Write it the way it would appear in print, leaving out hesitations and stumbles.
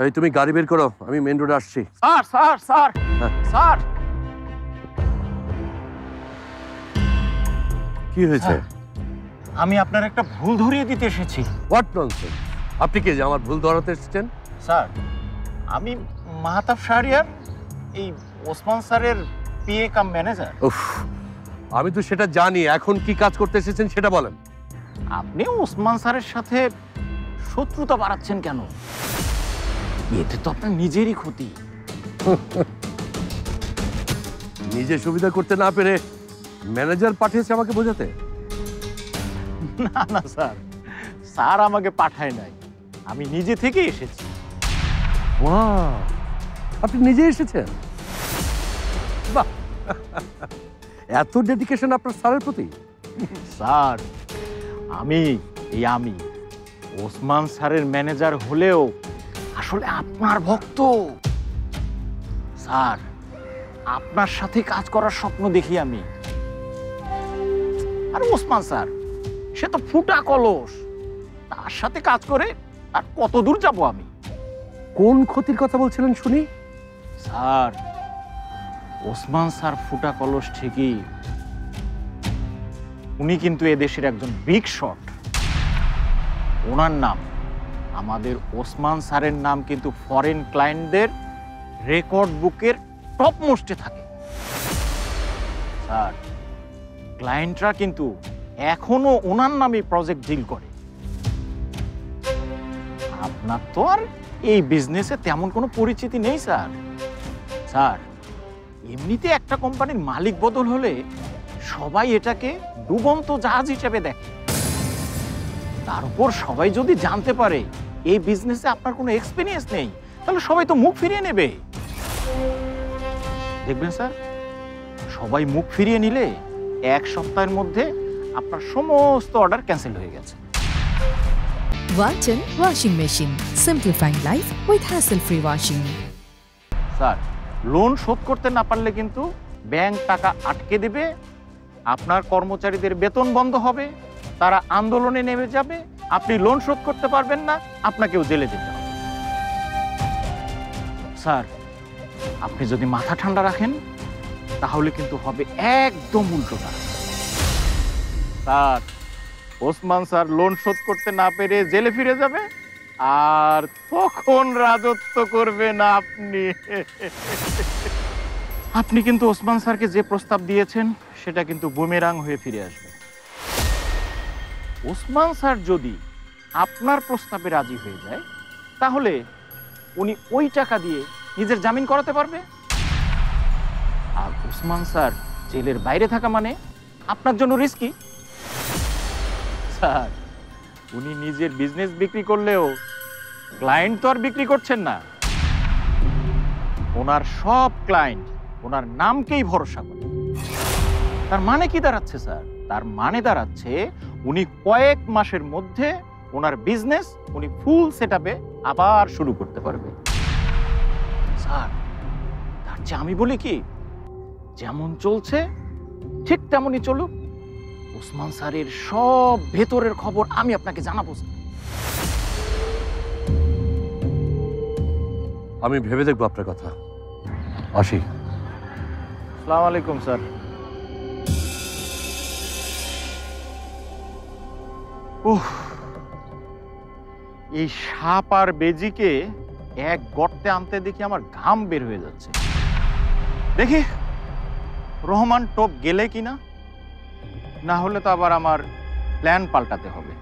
এই তুমি গাড়ি বের করো, আমি মেন রোডে আসছি। স্যার স্যার স্যার স্যার কি হয়েছে? আমি আপনার একটা ভুল ধরিয়ে দিতে এসেছি। What nonsense! আপনি কি যে আমার ভুল ধরাতে এসেছেন? স্যার আমি মাহতাব শাহরিয়ার, এই ওসমান স্যারের পিএ কাম ম্যানেজার। উফ, আমি তো সেটা জানি, এখন কি কাজ করতে এসেছেন সেটা বলেন। আপনি ওসমান স্যারের সাথে শত্রুতা বাড়াচ্ছেন কেন? এতে তো আপনার নিজেরই ক্ষতি। নিজে সুবিধা করতে না পেরে ম্যানেজার পাঠিয়েছে আমাকে বোঝাতে। না না স্যার, স্যার আমাকে পাঠায় নাই, আমি নিজে থেকে এসেছি। ওয়াও, আপনি নিজে এসেছেন? বাহ, এত ডেডিকেশন আপনার স্যারের প্রতি। স্যার আমি ওসমান স্যারের ম্যানেজার হলেও আসলে আপনার ভক্ত। স্যার আপনার সাথে কাজ করার স্বপ্ন দেখি আমি। আর ওসমান স্যার সে তো ফুটা কলস, তার সাথে কাজ করে আর কত দূর যাব আমি। কোন ক্ষতির কথা বলছিলেন শুনি? স্যার ওসমান স্যার ফুটা কলস ঠিকই, উনি কিন্তু এদেশের একজন বিগ শট। ওনার নাম, আমাদের ওসমান স্যারের নাম কিন্তু ফরেন ক্লায়েন্টদের রেকর্ড বুকের টপ মোস্টে থাকে। স্যার ক্লায়েন্টরা কিন্তু এখনো ওনার নামে প্রজেক্ট ডিল করে। আপনার তো আর এই বিজনেসে তেমন কোনো পরিচিতি নেই স্যার। স্যার এমনিতে একটা কোম্পানির মালিক বদল হলে সবাই এটাকে ডুবন্ত জাহাজ হিসেবে দেখে। তার উপর সবাই যদি জানতে পারে এই বিজনেসে আপনার কোনো এক্সপিরিয়েন্স নেই, তাহলে সবাই তো মুখ ফিরিয়ে নেবে। দেখবেন স্যার, সবাই মুখ ফিরিয়ে নিলে 1 সপ্তাহের মধ্যে আপনার সমস্ত অর্ডার ক্যান্সেল হয়ে গেছে। Walton Washing Machine. Simplifying life with hassle-free washing. Sir loan শোধ করতে না পারলে কিন্তু ব্যাংক টাকা আটকে দেবে, আপনার কর্মচারীদের বেতন বন্ধ হবে, তারা আন্দোলনে নেমে যাবে, আপনি লোন শোধ করতে পারবেন না, আপনাকেও জেলে যেতে হবে। স্যার আপনি যদি মাথা ঠান্ডা রাখেন তাহলে কিন্তু হবে একদম উল্টোটা। স্যার ওসমান স্যার লোন শোধ করতে না পেরে জেলে ফিরে যাবে, আর তখন রাজত্ব করবেন আপনি। আপনি কিন্তু ওসমান স্যারকে যে প্রস্তাব দিয়েছেন সেটা কিন্তু বুমেরাং হয়ে ফিরে আসবে। ওসমান স্যার যদি আপনার প্রস্তাবে রাজি হয়ে যায় তাহলে উনি ওই টাকা দিয়ে নিজের জামিন করাতে পারবে। আর ওসমান স্যার জেলের বাইরে থাকা মানে আপনার জন্য রিস্কি। স্যার উনি নিজের বিজনেস বিক্রি করলেও ক্লায়েন্ট তো আর বিক্রি করছেন না। ওনার সব ক্লায়েন্ট ওনার নামকেই ভরসা করে। তার মানে কি দাঁড়াচ্ছে স্যার? তার মানে দাঁড়াচ্ছে উনি কয়েক মাসের মধ্যে ওনার বিজনেস উনি ফুল সেটআপে আবার শুরু করতে পারবে। স্যার তার চেয়ে আমি বলি কি, যেমন চলছে ঠিক তেমনই চলুক। ওসমান স্যারের সব ভেতরের খবর আমি আপনাকে জানাবো। আমি ভেবে দেখবো আপনার কথা। আসি। আসসালামু আলাইকুম স্যার। এই সাপ আর বেজিকে এক গর্তে আনতে দেখি আমার ঘাম বের হয়ে যাচ্ছে। দেখি রহমান টোপ গেলে কিনা, না হলে তো আবার আমার প্ল্যান পাল্টাতে হবে।